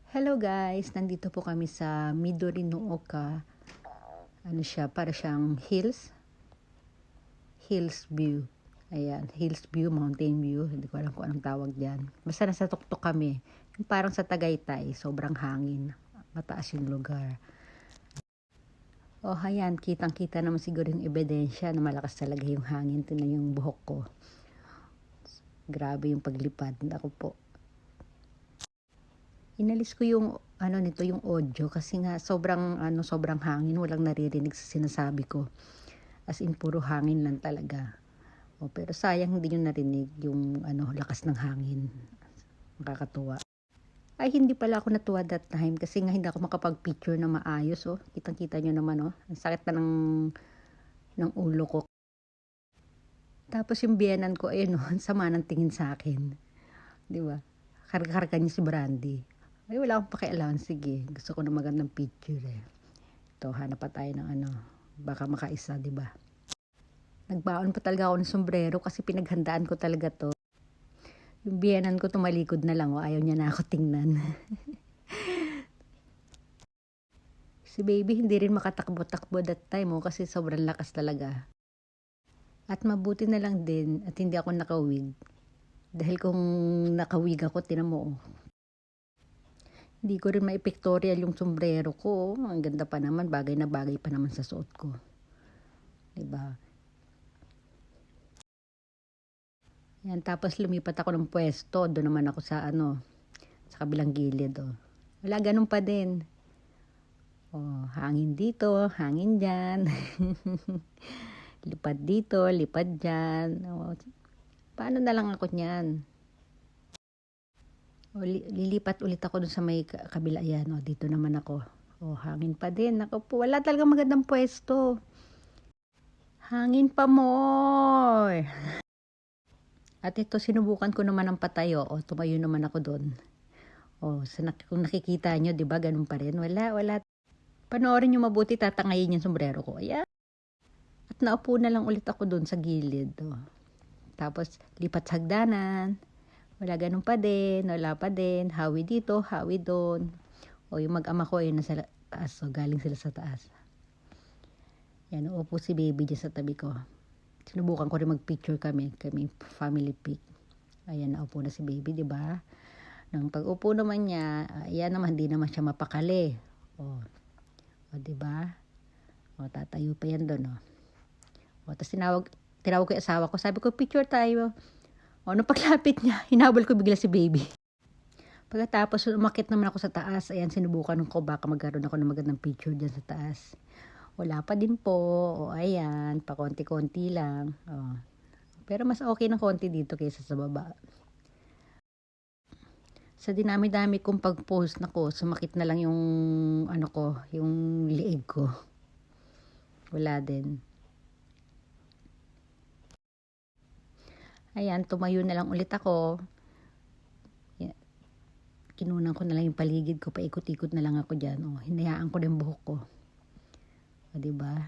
Hello guys, nandito po kami sa Midori no Oka. Ano siya, para siyang hills view. Ayan, hills view, mountain view. Hindi ko alam kung anong tawag diyan. Basta nasa tuktok kami. Yung parang sa Tagaytay, sobrang hangin. Mataas yung lugar. Oh, ayan, kitang-kita naman siguro yung ebidensya na malakas talaga yung hangin. Tingnan yung buhok ko. Grabe yung paglipad. Ako po. Inalis ko yung nito yung audio kasi nga sobrang hangin, walang naririnig sa sinasabi ko. As in puro hangin lang talaga. O, pero sayang hindi niyo narinig yung lakas ng hangin. Nakakatuwa. Ay hindi pala ako natuwa that time kasi nga hindi ako makapag-picture na maayos, oh. Kitang-kita niyo naman, oh. Ang sakit pa ng ulo ko. Tapos yung biyenan ko, ayun, oh, sama ng tingin sa akin. 'Di ba? Karga-karga niya si Brandy. Ay, wala akong pakialam. Sige, gusto ko na magandang picture eh. Ito, hanap pa tayo ng baka makaisa, di ba? Nagbaon pa talaga ako ng sombrero kasi pinaghandaan ko talaga to. Yung biyenan ko tumalikod na lang, ayaw niya na ako tingnan. Si baby hindi rin makatakbo-takbo that time, kasi sobrang lakas talaga. At mabuti na lang din at hindi ako nakawig. Dahil kung nakawig ako, tinan mo, hindi ko rin mai-pictorial yung sombrero ko. Ang ganda pa naman, bagay na bagay pa naman sa suot ko. 'Di ba? Yan, tapos lumipat ako ng pwesto. Doon naman ako sa sa kabilang gilid, oh. Wala, ganun pa din. Oh, hangin dito, hangin diyan. Lipad dito, lipad diyan. Oh, paano na lang ako niyan? O, lilipat ulit ako dun sa may kabila. Yan, o, dito naman ako. O, hangin pa din. Ako po, wala talagang magandang pwesto. Hangin pa more. At ito, sinubukan ko naman ng patayo. O, tumayo naman ako dun. O, kung nakikita nyo, di ba, ganun pa rin. Wala. Panoorin nyo mabuti, tatangayin yung sombrero ko. Ayan. At naupo na lang ulit ako dun sa gilid. O. Tapos, lipat sa hagdanan. Wala, ganun pa din, wala pa din, hawi dito, hawi doon. O yung mag-ama ko ay nasa taas, so galing sila sa taas. Yan, uupo si baby dyan sa tabi ko. Sinubukan ko rin mag-picture kami family pic. Ayan, naupo na si baby, di ba? Nang pag-upo naman niya, ayan naman, hindi naman siya mapakali. O di ba? O, tatayo pa yan doon, o. O, tapos tinawag ko yung asawa ko, sabi ko, picture tayo. O, nung paglapit niya, hinabol ko bigla si baby. Pagkatapos, umakit naman ako sa taas. Ayan, sinubukan ko baka magkaroon ako ng magandang picture dyan sa taas. Wala pa din po. O, ayan, pa konti-konti lang. O. Pero mas okay ng konti dito kaysa sa baba. Sa dinami-dami kong pag-post nako, sumakit na lang yung yung liig ko. Wala din. Ayan, tumayo na lang ulit ako. Kinunan ko na lang yung paligid ko, paikot-ikot na lang ako dyan. O, hinayaan ko din buhok ko. O, diba?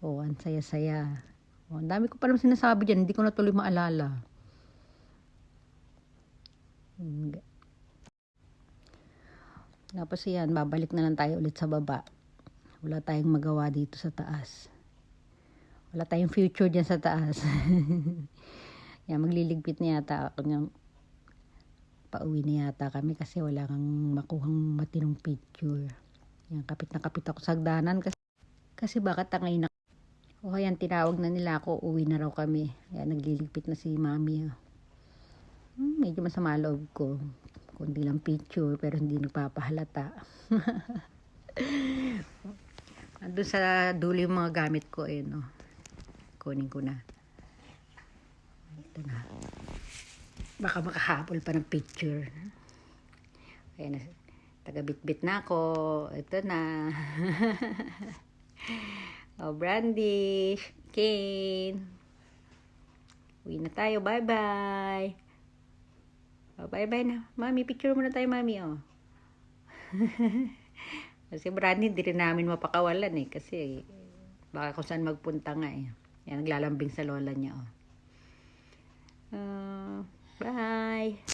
O, ang saya-saya. O, ang dami ko palang sinasabi dyan, hindi ko na tuloy maalala. Tapos yan, babalik na lang tayo ulit sa baba. Wala tayong magawa dito sa taas. Wala tayong future dyan sa taas. Yan, magliligpit na yata ako ng pauwi na yata kami kasi wala kang makuhang matinong picture. Yan, kapit na kapit ako sa hagdanan kasi baka tangay na. O, yan, tinawag na nila ako, uwi na raw kami. Yan, nagliligpit na si mami. Medyo masama loob ko. Kundi lang picture pero hindi nagpapahalata. Andun sa dulo yung mga gamit ko, no. Kunin ko na. Ito na. Baka makahabol pa ng picture. Ayan na. Taga-bit-bit na ako. Ito na. O, Brandy, Kane. Uwi na tayo. Bye-bye. O, bye-bye na. Mami, picture muna tayo, mami, o. Kasi Brandy, hindi rin namin mapakawalan, kasi baka kung saan magpunta nga, Yan, naglalambing sa lola niya, Bye!